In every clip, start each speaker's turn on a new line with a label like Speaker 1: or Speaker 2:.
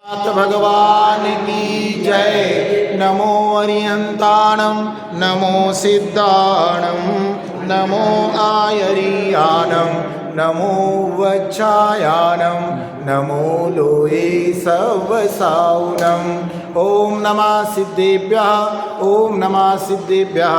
Speaker 1: भगवान की जय। नमो अरिहंताणं नमो सिद्धाणं नमो आयरियाणं नमो वच्छायाणं नमो लोये सवसाउनं। ओम नमः सिद्धेभ्यः ओम नमः सिद्धेभ्यः।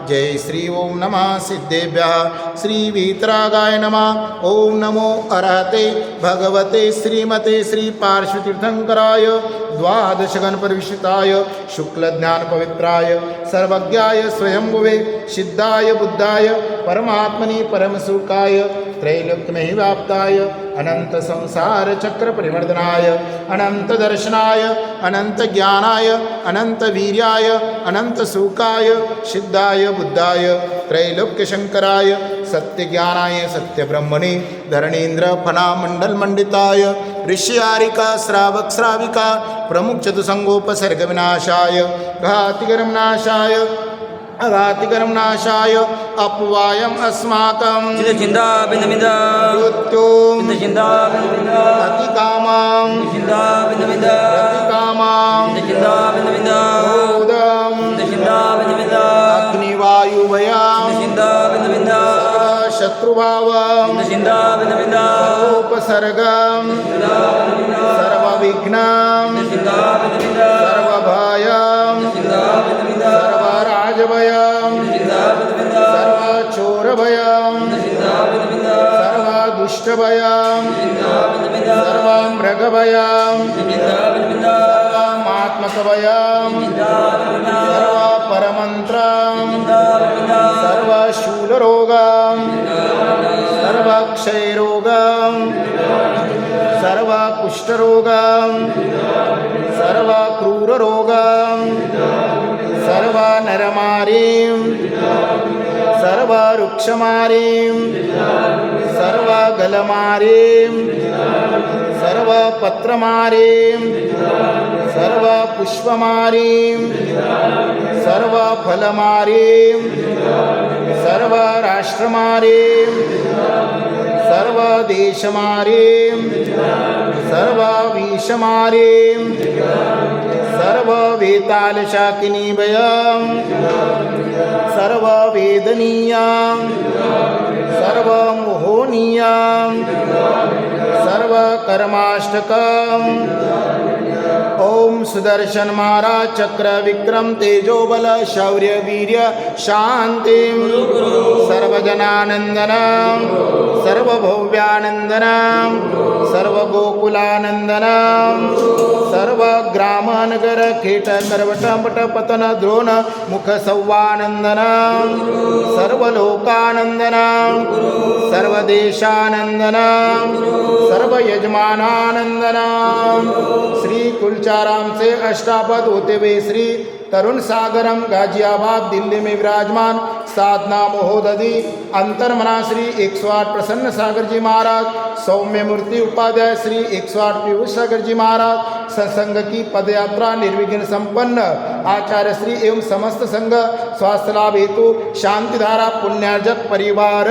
Speaker 1: जय श्री ओम नमः सिद्धेभ्यः। श्री वीतरागाय नमः। ओम नमो अरहते भगवते श्रीमते श्री पार्श्वतीर्थंकराय द्वादश गणपरिविष्टाय शुक्ल ज्ञान पवित्राय सर्वज्ञाय स्वयंभुवे सिद्धाय बुद्धाय परमात्मनि परमसुखाय त्रैलोक्यमहि व्याप्ताय अनंत संसार चक्र परिवर्तनाय अनंत दर्शनाय अनंत ज्ञानाय अनंत वीर्याय अनंत सुखाय सिद्धाय बुद्धाय त्रैलोक्य शंकराय सत्य ज्ञानाय सत्य ब्रह्मणे धरणेन्द्र फणा मंडल मंडिताय ऋषियारिका श्रावक श्राविका प्रमुख चतुसंगोपसर्ग विनाशाय घातिकर्म नाशाय अघातिकर्म नाशाय अपवायम अस्माकं
Speaker 2: चिंता बिंद बिंद
Speaker 1: मृत्युं
Speaker 2: चिंता बिंद बिंद
Speaker 1: अतिकामां
Speaker 2: चिंता बिंद बिंद
Speaker 1: प्रतिकामां
Speaker 2: चिंता बिंद बिंद
Speaker 1: क्रोधं
Speaker 2: चिंता बिंद बिंद
Speaker 1: अग्निवायुभयां
Speaker 2: चिंता बिंद बिंद
Speaker 1: शत्रुभावं
Speaker 2: चिंता बिंद बिंद
Speaker 1: सर्वोपसर्गं सर्वविघ्नं
Speaker 2: चिंता बिंद बिंद
Speaker 1: सर्वभयं
Speaker 2: चिंता बिंद बिंद
Speaker 1: सर्वराजभयं
Speaker 2: चिंता बिंद बिंद
Speaker 1: सर्वचोरभयं
Speaker 2: चिंता बिंद बिंद
Speaker 1: सर्वदुष्टभयं
Speaker 2: चिंता बिंद बिंद
Speaker 1: सर्वमृगभयं
Speaker 2: चिंता बिंद बिंद
Speaker 1: सर्वमात्मकभयं सर्वपरमन्त्रं सर्वशूलरोगं सर्वक्षयरोगं सर्वकुष्ठरोगं सर्वक्रूररोगं सर्वनरमारीं सर्ववृक्षमारीं सर्वगलमारीं सर्वपत्रमारीं सर्वपुष्पमारीं सर्वफलमारीं सर्वराष्ट्रमारीं सर्वदेशमारीं सर्वविषमारीं सर्ववेतालशाकिनीभयं सर्ववेदनीयां सर्वमोहनीयां सर्वकर्माष्टकम्। ओम सुदर्शन महाराज चक्र विक्रम तेजोबल शौर्य वीर्य शांति सर्वजनानंदनम सर्वभव्यानंदनम सर्वगोकुलानंदनम सर्वग्रामनगर कीट नरवटपट पतन द्रोण मुख सौवानंदनम सर्वलोकानंदनम सर्वदेशानंदनम सर्वयजमानानंदनम। श्री कुलचाराम से अष्टापद होते हुए श्री तरुण सागरम गाजियाबाद दिल्ली में विराजमान साधना महोदधि अंतर्मना श्री 108 प्रसन्न सागर जी महाराज सौम्य मूर्ति उपाध्याय श्री 108 पीयूष सागर जी महाराज सत्संग की पदयात्रा निर्विघ्न संपन्न आचार्य श्री एवं समस्त संघ स्वास्थ्य लाभ हेतु शांतिधारा पुण्यार्जक परिवार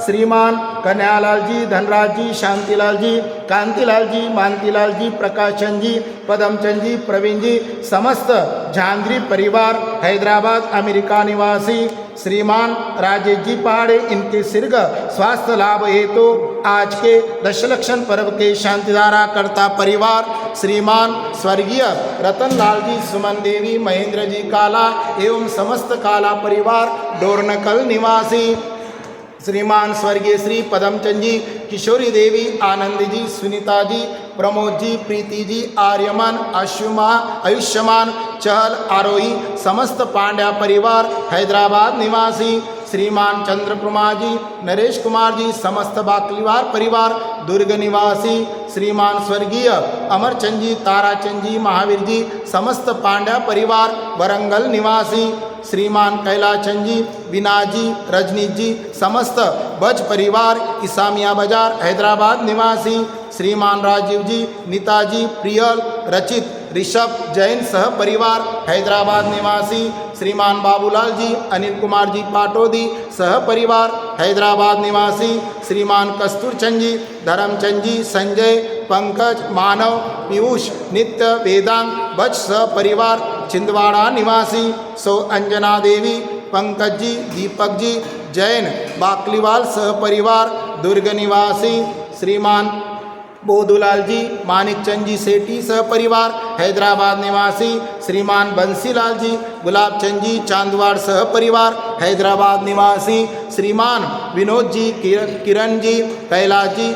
Speaker 1: श्रीमान कन्यालाल जी धनराज जी शांतिलाल जी कांतिलाल जी मानतीलाल जी प्रकाशन जी पदमचंद जी प्रवीण जी समस्त झांद्री परिवार हैदराबाद अमेरिका निवासी श्रीमान राजेश जी पहाड़े इनके शीर्घ स्वास्थ्य लाभ हेतु आज के दशलक्षण पर्व के शांतिधारा कर्ता परिवार श्रीमान स्वर्गीय रतन लाल जी सुमन देवी महेंद्र जी काला एवं समस्त काला परिवार डोरनकल निवासी श्रीमान स्वर्गीय श्री पदमचंद जी किशोरी देवी आनंद जी सुनीता जी प्रमोद जी प्रीति जी आर्यमन आयुष्मान चहल आरोही समस्त पांड्या परिवार हैदराबाद निवासी श्रीमान चंद्र कुमार जी नरेश कुमार जी समस्त बाकलीवार परिवार दुर्ग निवासी श्रीमान स्वर्गीय अमरचंद जी ताराचंद जी महावीर जी समस्त पांड्या परिवार वरंगल निवासी श्रीमान कैलाचंद जी विनाज जी रजनीश जी समस्त बज परिवार इसामिया बाजार हैदराबाद निवासी श्रीमान राजीव जी नीताजी प्रियल रचित ऋषभ जैन सह परिवार हैदराबाद निवासी श्रीमान बाबूलाल जी अनिल कुमार जी पाटोदी सह परिवार हैदराबाद निवासी श्रीमान कस्तूरचंद जी धर्मचंद जी संजय पंकज मानव पीयूष नित्य वेदांत बच परिवार छिंदवाड़ा निवासी सौ अंजना देवी पंकज जी दीपक जी जैन बाकलीवाल सहपरिवार दुर्ग निवासी श्रीमान बोधूलाल जी मानिकचंद जी सेठी सहपरिवार हैदराबाद निवासी श्रीमान बंसीलाल जी गुलाबचंद जी चांदवाड़ सहपरिवार हैदराबाद निवासी श्रीमान विनोद जी किरण जी कैलाश जी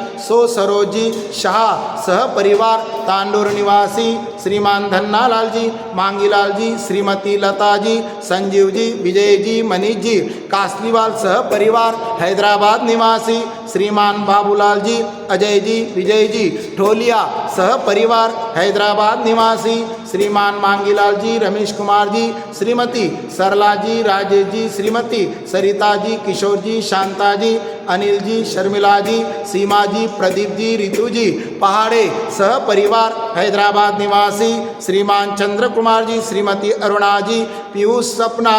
Speaker 1: सरोज जी शाह सहपरिवार तांडूर निवासी श्रीमान धन्नालाल जी मांगीलाल जी श्रीमती लता जी संजीव जी विजय जी मनीष जी कासलीवाल सहपरिवार हैदराबाद निवासी श्रीमान बाबूलाल जी अजय जी विजय जी ढोलिया सहपरिवार हैदराबाद निवासी श्रीमान मांगीलाल जी रमेश कुमार जी श्रीमती सरला जी राजेश जी श्रीमती सरिता जी किशोर जी शांता जी अनिल जी शर्मिला जी सीमा जी प्रदीप जी रितु जी पहाड़े सहपरिवार हैदराबाद निवासी श्रीमान चंद्र कुमार जी श्रीमती अरुणा जी पीयूष सपना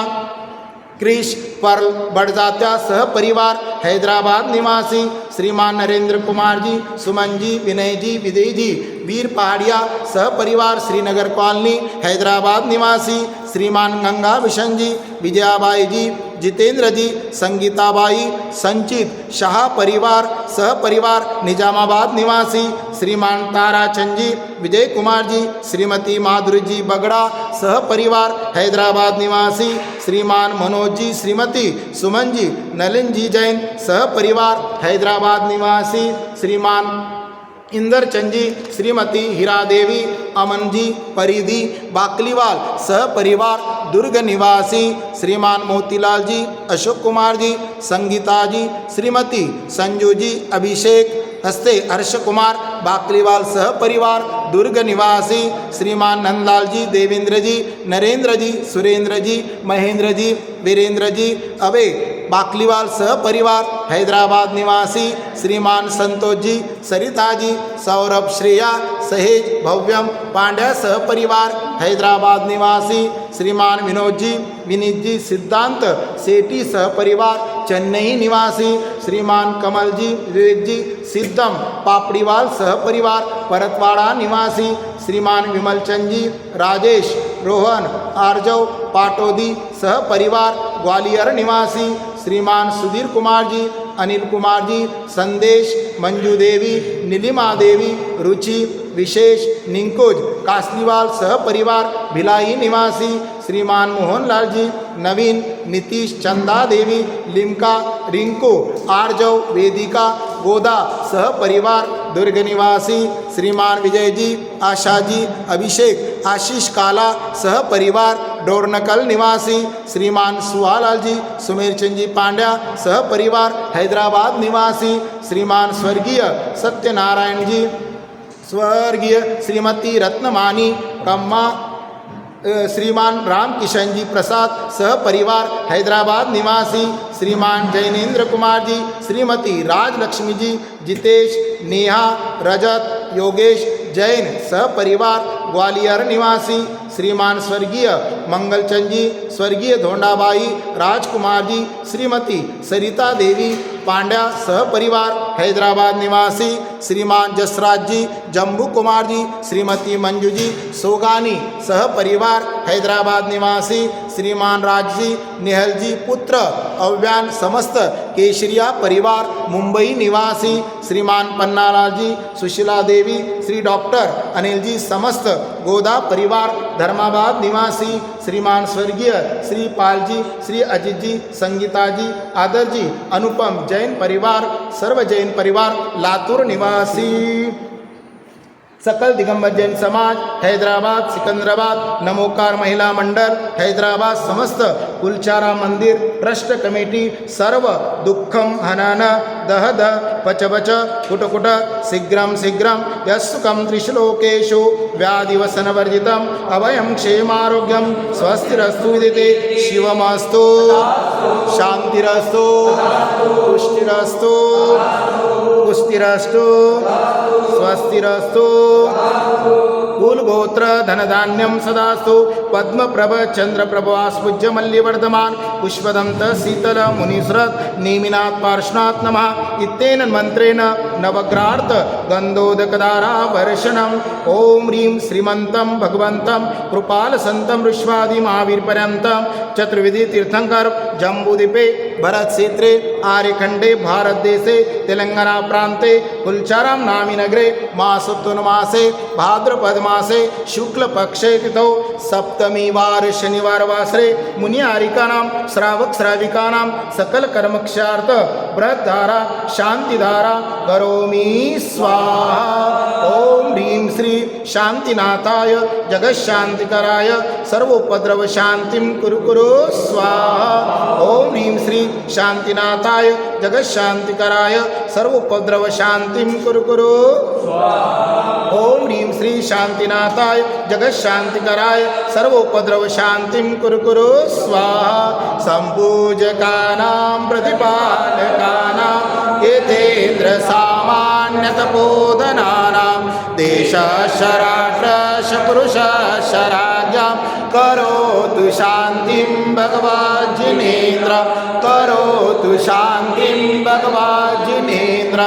Speaker 1: क्रिश पर्ल बड़जात्या सहपरिवार हैदराबाद निवासी श्रीमान नरेंद्र कुमार जी सुमन जी विनय जी विजय जी वीर पहाड़िया सहपरिवार श्रीनगर कॉलोनी हैदराबाद निवासी श्रीमान गंगा विशन जी विजयाबाई जी जितेंद्र जी संगीताबाई संचित शाह परिवार सहपरिवार निजामाबाद निवासी श्रीमान ताराचंद जी विजय कुमार जी श्रीमती माधुरी जी बगड़ा सहपरिवार हैदराबाद निवासी श्रीमान मनोज जी श्रीमती सुमन जी नलिन जी जैन सहपरिवार हैदराबाद निवासी श्रीमान इंदरचंद जी श्रीमती हीरा देवी अमन जी परिधि बाकलीवाल सहपरिवार दुर्ग निवासी श्रीमान मोतीलाल जी अशोक कुमार जी संगीता जी श्रीमती संजू जी अभिषेक हस्ते हर्ष कुमार बाकलीवाल सहपरिवार दुर्ग निवासी श्रीमान नंदलाल जी देवेंद्र जी नरेंद्र जी सुरेंद्र जी महेंद्र जी वीरेंद्र जी अबे बाकलीवाल सहपरिवार हैदराबाद निवासी श्रीमान संतोष जी सरिता जी सौरभ श्रेया सहेज भव्यम पांड्या सहपरिवार हैदराबाद निवासी श्रीमान विनोद जी विनीत जी सिद्धांत सेठी सहपरिवार चेन्नई निवासी श्रीमान कमल जी विवेक जी सिद्धम पापड़ीवाल सहपरिवार परतवाड़ा निवासी श्रीमान विमलचंद जी राजेश रोहन आर्जव पाटोदी सहपरिवार ग्वालियर निवासी श्रीमान सुधीर कुमार जी अनिल कुमार जी संदेश मंजू देवी नीलिमा देवी रुचि विशेष निंकोज कासलीवाल सहपरिवार भिलाई निवासी श्रीमान मोहनलाल जी नवीन नीतीश चंदा देवी लिमका रिंकू आर्जव वेदिका गोदा सहपरिवार दुर्ग निवासी श्रीमान विजय जी आशा जी अभिषेक आशीष काला सहपरिवार डोरनकल निवासी श्रीमान सुहालाल जी सुमेरचंद जी पांड्या सहपरिवार हैदराबाद निवासी श्रीमान स्वर्गीय सत्यनारायण जी स्वर्गीय श्रीमती रत्नमानी कम्मा श्रीमान रामकिशन जी प्रसाद सहपरिवार हैदराबाद निवासी श्रीमान जैनेन्द्र कुमार जी श्रीमती राजलक्ष्मी जी जितेश नेहा रजत योगेश जैन सहपरिवार ग्वालियर निवासी श्रीमान स्वर्गीय मंगलचंद जी स्वर्गीय धोंडाबाई राजकुमार जी श्रीमती सरिता देवी पांड्या सहपरिवार हैदराबाद निवासी श्रीमान जसराज जी जम्बू कुमार जी श्रीमती मंजू जी सोगानी सहपरिवार हैदराबाद निवासी श्रीमान राज जी निहल जी पुत्र अव्यान समस्त केशरिया परिवार मुंबई निवासी श्रीमान पन्नालाल जी सुशीला देवी श्री डॉक्टर अनिल जी समस्त गोदा परिवार धर्माबाद निवासी श्रीमान स्वर्गीय श्री पाल जी श्री अजित जी संगीता जी आदर जी अनुपम जैन परिवार सर्व जैन परिवार लातूर निवासी सकल दिगंबर जैन समाज हैदराबाद सिकंदराबाद नमोकार महिला मंडल हैदराबाद समस्त कुलचारा मंदिर ट्रस्ट कमेटी सर्व दुःखम हनन दह दह पच पच कुट कुट शीघ्रम शीघ्रम यस्सुखम त्रिश्लोकेषु व्याधिवसनवर्जितम अभयं क्षेमारोग्यम स्वस्तिरस्तु विदिते शिवमस्तु शांतिरस्तु पुष्टिरस्तु पुष्टिरस्तु स्वस्तिरस्तु कुलगोत्र धनधान्यम सदास्तु पद्मप्रभ चंद्रप्रभ आस्पुज्य मल्लिवर्धमान पुष्पदंत शीतल मुनिसृत नेमिनाथ पार्श्वनाथ नमः इत्तेन मंत्रेण नवग्रार्थ गंधोदकदारा वर्षणम ओम ह्रीं श्रीमंतम भगवंतम कृपाल संतम ऋष्वादि महावीर पर्यंतम चतुर्विधि तीर्थंकर जम्बूद्वीपे भरत क्षेत्रे आर्यखंडे भारत देशे तेलंगाना प्रांते कुलचाराम नामी नगरे मासोत्तन मासे भाद्रपद मासे शुक्ल पक्षे तिथौ सप्तमी वार शनिवार वासरे मुनि आरिकानां श्रावक श्राविकानां सकल कर्मक्षार्थ व्रत धारा शांति धारा करोमि स्वाहा ओम ह्रीं श्री शांतिनाथाय जगत शांतिकराय सर्वोपद्रव शांतिं कुरु कुरु स्वाहा ओम ह्रीं श्री शांतिनाथाय जगत शांतिकराय सर्वोपद्रव शांतिं कुरु कुरु ओम ह्रीं श्री शांतिनाथाय जगत शांतिकराय सर्वोपद्रव शांतिं कुरु कुरु स्वाहा संपूजकानां प्रतिपालकानां यथेन्द्र सामान्यतपोधनानां देशशराष्ट्रश पुरुषशराज्ञां करोतु शान्तिं भगवज्जिनेन्द्र करोतु शान्तिं भगवज्जिनेन्द्र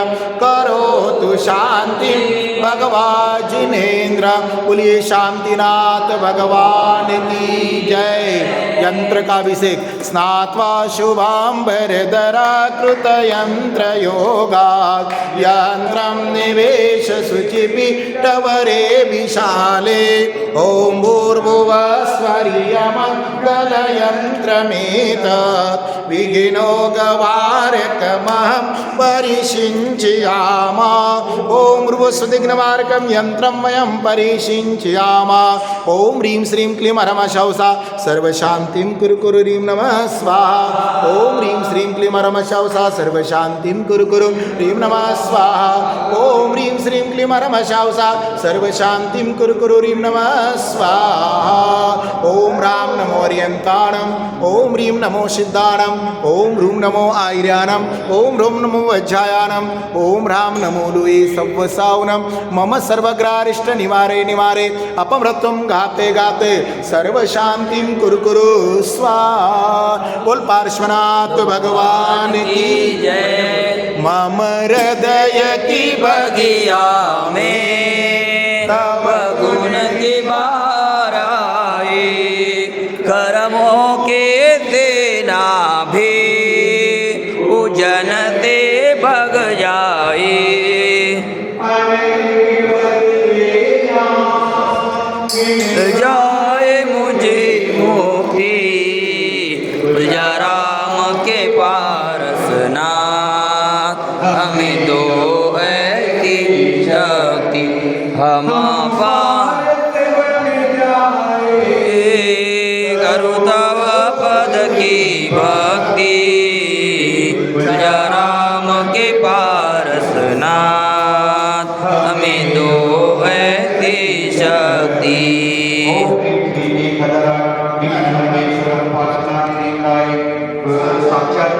Speaker 1: करोतु शान्तिं भगवज्जिनेन्द्र बोलिए शांतिनाथ भगवान की जय। यंत्र का अभिषेक स्नात्वा शुभांबरधरा कृत यंत्र योगा यंत्रं निवेश शुचिपीठवरे विशाले ओम भूर्भुवस्वरियमङ्गलयन्त्रमेतत् विघ्नोगवारकमहं परिषिञ्चयाम ओम भूर्भुवस्वदिग्नवारकं यंत्रं वयं परिषिञ्चयाम ओम ह्रीं श्रीं क्लीं हरमशौसा सर्वशान्तिं कुरु कुरु ह्रीं नमः स्वाहा ओम ह्रीं श्रीं क्लीं हरमशौसा सर्वशान्तिं कुरु कुरु ह्रीं नमः स्वाहा ओम ह्रीं श्रीं क्लीं हरमशौसा सर्वशान्तिं कुरु कुरु ह्रीं नमः स्वाहा ओम राम नमो अर्यन्ताणं ओम ह्रीं नमो सिद्धाणं ओम ह्रूं नमो आयर्याणं ओम ह्रूं नमो वज्रायाणं ओम राम नमो लुये सव्वसावनं मम सर्वग्रारिष्ट निवारे निवारे अपमृत्युं गाते गाते सर्वशान्तिं कुरु कुरु स्वाहा बोल पार्श्वनाथ भगवान की
Speaker 2: जय।
Speaker 1: मम हृदय की
Speaker 2: बगिया में तब गुण की बार आए कर्मों के देना भी उजनते भग जाए जाए मुझे मुक्ति जा राम के पारस नाथ हमें दो ऐसी शक्ति हम करो तव पद की भक्ति जा राम के पारस नाथ हमें दो ऐसी शक्ति
Speaker 3: साक्षात